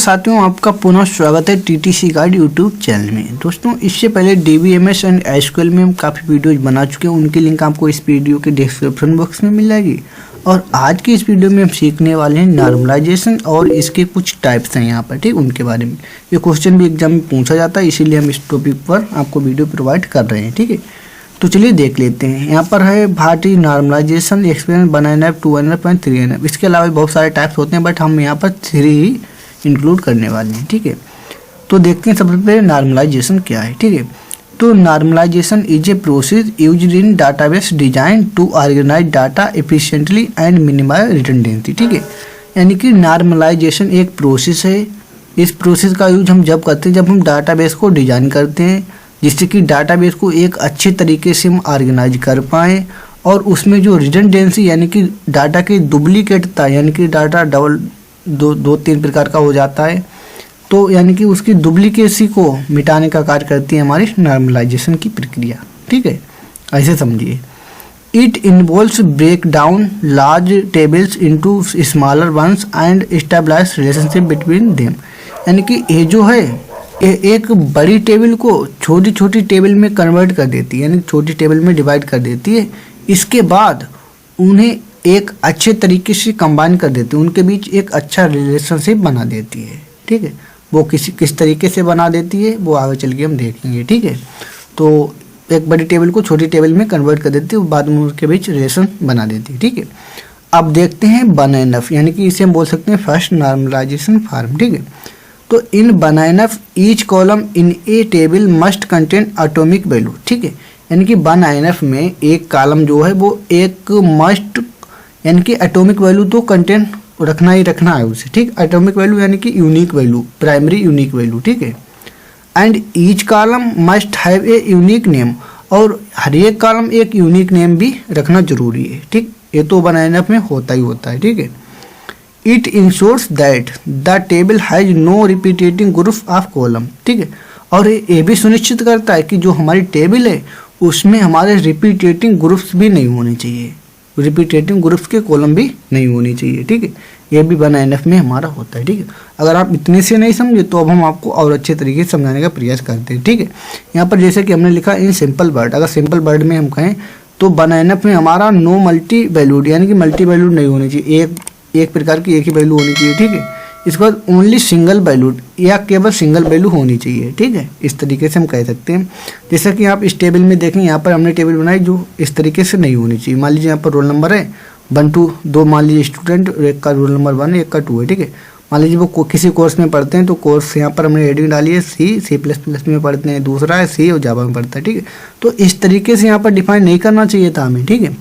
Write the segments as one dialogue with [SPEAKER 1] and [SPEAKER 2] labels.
[SPEAKER 1] साथियों, आपका पुनः स्वागत है टीटीसी गाइड यूट्यूब चैनल में। दोस्तों, इससे पहले डीबीएमएस एंड एसक्यूएल में हम काफ़ी वीडियोज बना चुके हैं, उनकी लिंक आपको इस वीडियो के डिस्क्रिप्शन बॉक्स में मिल जाएगी। और आज की इस वीडियो में हम सीखने वाले हैं नॉर्मलाइजेशन और इसके कुछ टाइप्स हैं यहाँ पर, ठीक, उनके बारे में। ये क्वेश्चन भी एग्जाम में पूछा जाता है, इसीलिए हम इस टॉपिक पर आपको वीडियो प्रोवाइड कर रहे हैं, ठीक है। तो चलिए देख लेते हैं। यहाँ पर है भारतीय normalisation experience 1NF, 2NF and 3NF। इसके अलावा बहुत सारे टाइप्स होते हैं, बट हम यहाँ पर 3 ही इंक्लूड करने वाले हैं, ठीक है। तो देखते हैं सबसे पहले नॉर्मलाइजेशन क्या है, ठीक है। तो normalisation is a process used in database design to organise data efficiently and minimise redundancy, ठीक है। यानी कि नॉर्मलाइजेशन एक प्रोसेस है। इस प्रोसेस का यूज हम जब करते हैं जब हम डाटाबेस को डिजाइन करते हैं, जिससे कि डाटाबेस को एक अच्छे तरीके से हम ऑर्गेनाइज कर पाएँ और उसमें जो रिडंडेंसी यानी कि डाटा की डुप्लीकेटता, यानी कि डाटा दो तीन प्रकार का हो जाता है, तो यानी कि उसकी डुप्लीकेसी को मिटाने का कार्य करती है हमारी नॉर्मलाइजेशन की प्रक्रिया, ठीक है। ऐसे समझिए, it involves break down large tables into smaller ones and establish relationship between them. यानी कि ये जो है एक बड़ी टेबल को छोटी छोटी टेबल में कन्वर्ट कर देती है, यानी छोटी टेबल में डिवाइड कर देती है। इसके बाद उन्हें एक अच्छे तरीके से कंबाइन कर देती है, उनके बीच एक अच्छा रिलेशनशिप बना देती है, ठीक है। वो किस तरीके से बना देती है वो आगे चल के हम देखेंगे, ठीक है। तो एक बड़ी टेबल को छोटी टेबल में कन्वर्ट कर देती है, बाद में उनके बीच रिलेशन बना देती है, ठीक है। अब देखते हैं 1NF, यानी कि इसे हम बोल सकते हैं फर्स्ट नॉर्मलाइजेशन फॉर्म, ठीक है। तो इन 1NF each column in A table must contain atomic value, ठीक है। यानी कि 1NF में एक कॉलम जो है वो एक मस्ट यानी कि एटॉमिक वैल्यू तो कंटेन रखना ही रखना है उसे, ठीक। एटॉमिक वैल्यू यानी कि unique value, primary unique value, ठीक है। And each column must have a unique name, और हर एक कॉलम एक यूनिक नेम भी रखना जरूरी है, ठीक। ये तो 1NF में होता ही होता है, ठीक है। It ensures that the table has no repeating group of column, ठीक है। और ये भी सुनिश्चित करता है कि जो हमारी टेबल है उसमें हमारे रिपीटेटिंग ग्रुप्स भी नहीं होने चाहिए, रिपीटेटिंग ग्रुप्स के कॉलम भी नहीं होनी चाहिए, ठीक है। ये भी 1NF में हमारा होता है, ठीक है। अगर आप इतने से नहीं समझे तो अब हम आपको और अच्छे तरीके से समझाने का प्रयास करते हैं, ठीक है। यहाँ पर जैसे कि हमने लिखा इन सिंपल वर्ड, अगर सिंपल वर्ड में हम कहें तो 1NF में हमारा नो मल्टी वैल्यूड, यानी कि मल्टी वैल्यूड नहीं होनी चाहिए, एक प्रकार की एक ही वैल्यू होनी चाहिए, ठीक है। इसके बाद ओनली सिंगल वैल्यूड, या केवल सिंगल वैल्यू होनी चाहिए, ठीक है। इस तरीके से हम कह सकते हैं। जैसा कि आप इस टेबल में देखें, यहाँ पर हमने टेबल बनाई जो इस तरीके से नहीं होनी चाहिए। मान लीजिए यहाँ पर रोल नंबर है 1 2, 2 मान लीजिए स्टूडेंट, एक का रोल नंबर 1 है, एक का 2 है, ठीक है। मान लीजिए वो किसी कोर्स में पढ़ते हैं तो कोर्स यहाँ पर हमने हेडिंग डाली है C++ में पढ़ते हैं, दूसरा है C और जावा में पढ़ता है, ठीक है। तो इस तरीके से यहाँ पर डिफाइन नहीं करना चाहिए था हमें, ठीक है।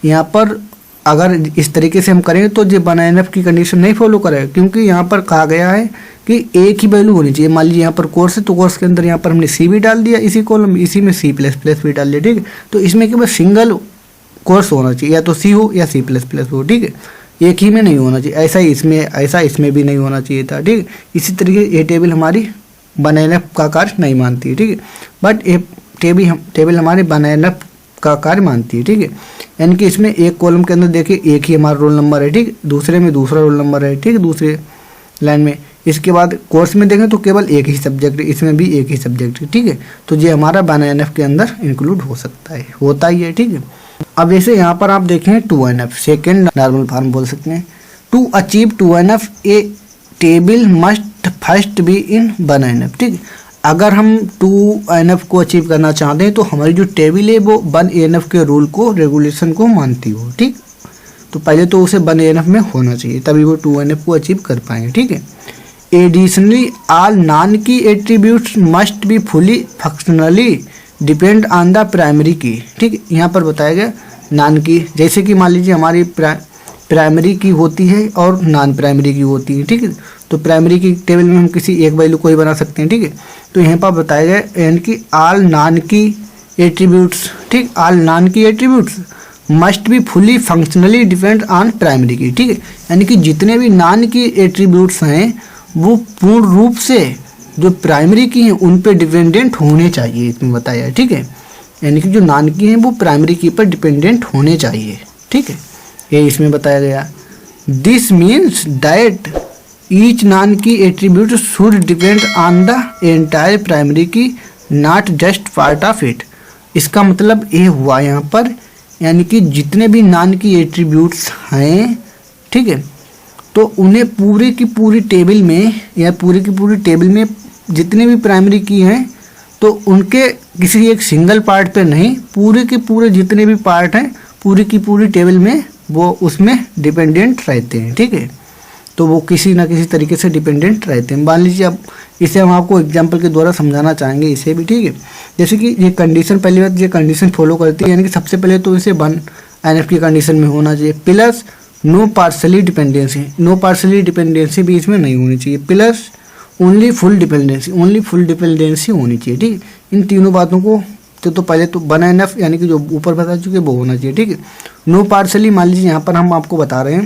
[SPEAKER 1] यहाँ पर अगर इस तरीके से हम करेंगे तो जो 1NF की कंडीशन नहीं फॉलो करेगा, क्योंकि यहाँ पर कहा गया है कि एक ही वैल्यू होनी चाहिए। मान लीजिए यहाँ पर कोर्स है तो कोर्स के अंदर यहाँ पर हमने C भी डाल दिया इसी कॉलम में, इसी में C++ भी डाल दिया, ठीक है। तो इसमें केवल सिंगल कोर्स होना चाहिए, या तो C हो या C++ हो, ठीक है। एक ही में नहीं होना चाहिए, ऐसा इसमें भी नहीं होना चाहिए था, ठीक है। इसी तरीके ये टेबल हमारी 1NF का कार्य नहीं मानती है, ठीक है। बट ये टेबल हमारे 1NF का कार्य मानती है, ठीक है। यानी कि इसमें एक कॉलम के अंदर देखिए एक ही हमारा रोल नंबर है, ठीक, दूसरे में दूसरा रोल नंबर है, ठीक, दूसरे लाइन में। इसके बाद कोर्स में देखें तो केवल एक ही सब्जेक्ट है, इसमें भी एक ही सब्जेक्ट है, ठीक है। तो ये हमारा 1NF के अंदर इंक्लूड हो सकता है, होता ही है, ठीक है। अब जैसे यहाँ पर आप देखें 2NF, सेकेंड नॉर्मल फॉर्म बोल सकते हैं। To achieve 2NF a table must first be in 1NF, ठीक है। अगर हम 2NF को अचीव करना चाहते हैं तो हमारी जो टेबल है वो 1NF के रूल को, रेगुलेशन को मानती हो, ठीक। तो पहले तो उसे 1NF में होना चाहिए, तभी वो 2NF को अचीव कर पाएंगे, ठीक है। एडिशनली ऑल नॉन की attributes must be fully functionally depend on the primary की, ठीक है। यहाँ पर बताया गया नॉन की, जैसे कि मान लीजिए हमारी प्राइमरी की होती है और नॉन प्राइमरी की होती है, ठीक है। तो प्राइमरी की टेबल में हम किसी एक वैल्यू को ही बना सकते हैं, ठीक है। तो यहाँ पर बताया गया यानी कि ऑल नॉन की एट्रीब्यूट्स, ठीक, ऑल नॉन की attributes must be fully functionally depend on primary की, ठीक है। यानी कि जितने भी नॉन की एट्रीब्यूट्स हैं वो पूर्ण रूप से जो प्राइमरी की हैं उन पे डिपेंडेंट होने चाहिए, इसमें बताया है, ठीक है। यानी कि जो नॉन की हैं वो प्राइमरी की पर डिपेंडेंट होने चाहिए, ठीक है। ये इसमें बताया गया। This means that each non key attribute should depend on the entire primary key, not just part of it. इसका मतलब ये हुआ यहाँ पर, यानी कि जितने भी नान की एट्रीब्यूट्स हैं, ठीक है, तो उन्हें पूरी की पूरी टेबल में या पूरी की पूरी टेबल में जितने भी प्राइमरी की हैं तो उनके किसी एक सिंगल पार्ट पे नहीं, पूरे के पूरे जितने भी पार्ट हैं पूरी की पूरी टेबल में वो उसमें डिपेंडेंट रहते हैं, ठीक है। तो वो किसी ना किसी तरीके से डिपेंडेंट रहते हैं। मान लीजिए अब इसे हम आपको एग्जांपल के द्वारा समझाना चाहेंगे इसे भी, ठीक है। जैसे कि ये कंडीशन, पहली बात ये कंडीशन फॉलो करती है, यानी कि सबसे पहले तो इसे 1 NF की कंडीशन में होना चाहिए, plus no partially dependency, no partially dependency भी इसमें नहीं होनी चाहिए, plus only full dependency, only full dependency होनी चाहिए, ठीक है। इन तीनों बातों को तो पहले तो 1 NF यानी कि जो ऊपर बता चुके वो होना चाहिए, ठीक है। नो पार्शली मान लीजिए यहाँ पर हम आपको बता रहे हैं,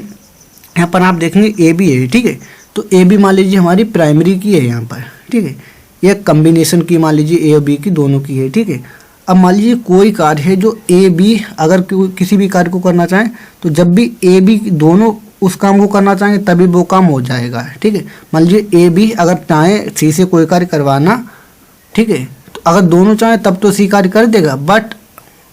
[SPEAKER 1] यहाँ पर आप देखेंगे ए बी है, ठीक है। तो ए बी मान लीजिए हमारी प्राइमरी की है यहाँ पर, ठीक है। ये कम्बिनेशन की मान लीजिए ए और बी की दोनों की है, ठीक है। अब मान लीजिए कोई कार्य है जो ए बी अगर किसी भी कार्य को करना चाहें तो जब भी ए बी दोनों उस काम को करना चाहेंगे तभी वो काम हो जाएगा, ठीक है। मान लीजिए ए बी अगर चाहें सी से कोई कार्य करवाना, ठीक है, तो अगर दोनों चाहें तब तो सी कार्य कर देगा, बट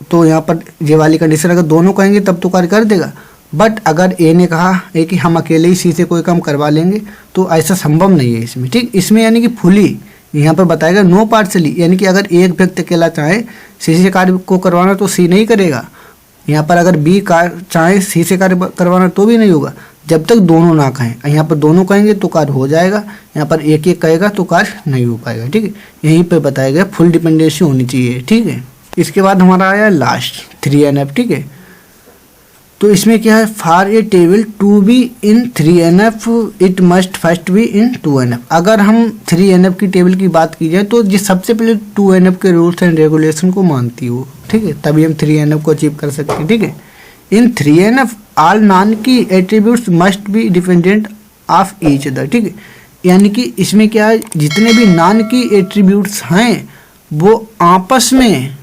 [SPEAKER 1] तो यहाँ पर ये वाली कंडीशन अगर दोनों कहेंगे तब तो कार्य कर देगा, बट अगर ए ने कहा है कि हम अकेले ही सी से कोई काम करवा लेंगे तो ऐसा संभव नहीं है इसमें, ठीक। इसमें यानी कि फुली यहाँ पर बताएगा नो पार्शली, यानी कि अगर एक व्यक्ति अकेला चाहे सी से कार्य को करवाना तो सी नहीं करेगा। यहाँ पर अगर बी चाहे सी से कार्य करवाना तो भी नहीं होगा जब तक दोनों ना कहें। यहाँ पर दोनों कहेंगे तो कार्य हो जाएगा, यहाँ पर एक एक कहेगा तो कार्य नहीं हो पाएगा, ठीक है। यहीं पर बताया गया फुल डिपेंडेंसी होनी चाहिए, ठीक है। इसके बाद हमारा आया लास्ट 3 NF, ठीक है। तो इसमें क्या है, for a table to be in 3 NF it must first be in 2 NF। अगर हम 3 NF की टेबल की बात की जाए तो ये सबसे पहले 2 NF के रूल्स एंड रेगुलेशन को मानती हो, ठीक है, तभी हम 3 NF को अचीव कर सकते हैं, ठीक है। इन 3 NF ऑल नान की attributes must be dependent of each other, ठीक है। यानी कि इसमें क्या है, जितने भी नान की एट्रीब्यूट्स हैं वो आपस में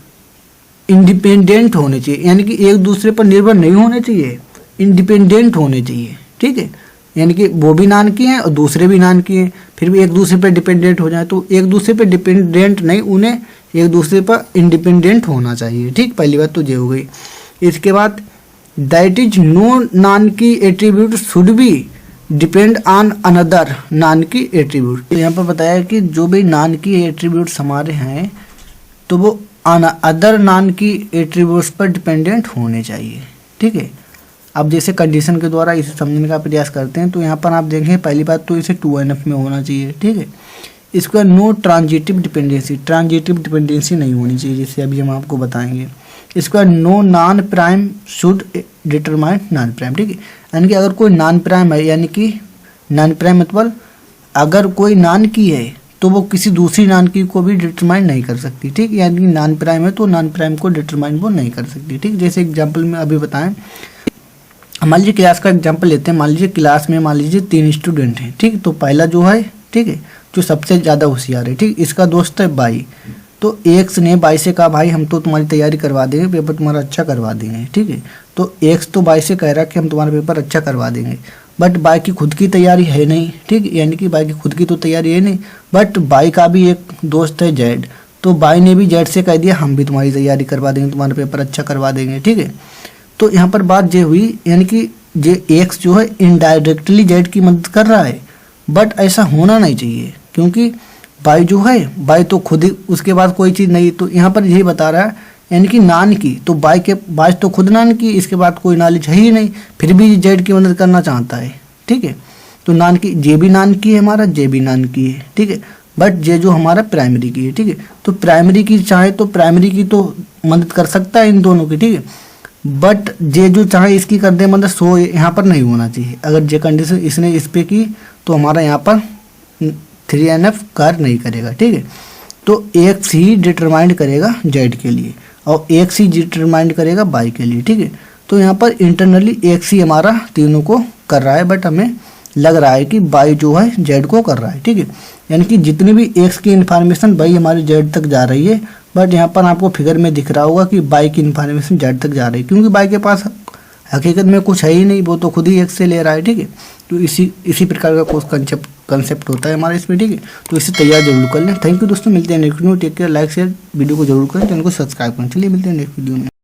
[SPEAKER 1] इंडिपेंडेंट होने चाहिए, यानी कि एक दूसरे पर निर्भर नहीं होने चाहिए, इंडिपेंडेंट होने चाहिए, ठीक है। यानी कि वो भी नान की हैं और दूसरे भी नान की हैं, फिर भी एक दूसरे पर डिपेंडेंट हो जाए तो एक दूसरे पर डिपेंडेंट नहीं, उन्हें एक दूसरे पर इंडिपेंडेंट होना चाहिए, ठीक। पहली बात तो ये हो गई। इसके बाद that is no non key attribute should be depend on another non key attribute. तो यहाँ पर बताया कि जो भी नान की एट्रीब्यूट्स हमारे हैं तो वो अदर नान की एट्रीब्यूट्स पर डिपेंडेंट होने चाहिए, ठीक है। अब जैसे कंडीशन के द्वारा इसे समझने का प्रयास करते हैं तो यहाँ पर आप देखें, पहली बात तो इसे 2 NF में होना चाहिए, ठीक है। इसका no transitive dependency, transitive dependency नहीं होनी चाहिए, जैसे अभी हम आपको बताएंगे। इसका no non prime should determine non prime, ठीक है। यानी कि अगर कोई नॉन प्राइम है, यानी कि नॉन प्राइम मतलब अगर कोई नॉन की है तो वो किसी दूसरी नॉन की को भी डिटरमाइन नहीं कर सकती, ठीक। यानी कि नॉन प्राइम है तो नॉन प्राइम को डिटरमाइन वो नहीं कर सकती, ठीक। जैसे एग्जांपल में अभी बताएं, मान लीजिए क्लास का एग्जांपल लेते हैं। मान लीजिए क्लास में मान लीजिए 3 स्टूडेंट हैं, ठीक। तो पहला जो है, ठीक है, जो सबसे ज़्यादा होशियार है, ठीक, इसका दोस्त है बाई। तो एक्स ने बाई से कहा भाई हम तो तुम्हारी तैयारी करवा देंगे, पेपर तुम्हारा अच्छा करवा देंगे, ठीक है। तो एक्स तो बाई से कह रहा है कि हम तुम्हारा पेपर अच्छा करवा देंगे, बट बाई की खुद की तैयारी है नहीं, ठीक। यानी कि बाई की खुद की तो तैयारी है नहीं, बट बाई का भी एक दोस्त है जेड, तो बाई ने भी जेड से कह दिया हम भी तुम्हारी तैयारी करवा देंगे, तुम्हारा पेपर अच्छा करवा देंगे, ठीक है। तो यहाँ पर बात ये हुई, यानी कि ये एक्स जो है इनडायरेक्टली जेड की मदद कर रहा है, बट ऐसा होना नहीं चाहिए क्योंकि बाई जो है, बाई तो खुद ही उसके बाद कोई चीज़ नहीं। तो यहाँ पर यही बता रहा है, यानी कि नान की तो बाई तो खुद नान की, इसके बाद कोई नॉलेज है ही नहीं, फिर भी जेड की मदद करना चाहता है, ठीक है। तो नान की जे भी नान की है, हमारा जे भी नान की है, ठीक है, बट जे जो हमारा प्राइमरी की है, ठीक है। तो प्राइमरी की चाहे तो प्राइमरी की तो मदद कर सकता है इन दोनों की, ठीक है, बट जे जो चाहे इसकी कर दे मदद, सो यहाँ पर नहीं होना चाहिए। अगर जे कंडीशन इसने इस पे की तो हमारा यहाँ पर 3 NF कार्य नहीं करेगा, ठीक है। तो एक्स ही डिटरमाइंड करेगा जेड के लिए और एक्स ही डिटरमाइंड करेगा बाई के लिए, ठीक है। तो यहाँ पर इंटरनली एक्स ही हमारा तीनों को कर रहा है, बट हमें लग रहा है कि बाई जो है जेड को कर रहा है, ठीक है। यानी कि जितनी भी एक्स की इन्फॉर्मेशन बाई हमारे जेड तक जा रही है, बट यहाँ पर आपको फिगर में दिख रहा होगा कि बाई की इन्फॉर्मेशन जेड तक जा रही है, क्योंकि बाई के पास हकीकत में कुछ है ही नहीं, वो तो खुद ही एक्स से ले रहा है, ठीक है। तो इसी प्रकार का कोर्स कंसेप्ट होता है हमारा इसमें, ठीक है। तो इसे तैयार जरूर कर लें। थैंक यू दोस्तों, मिलते हैं next video. Take care, like share video को जरूर करें, चैनल को सब्सक्राइब करें। चलिए मिलते हैं नेक्स्ट वीडियो में।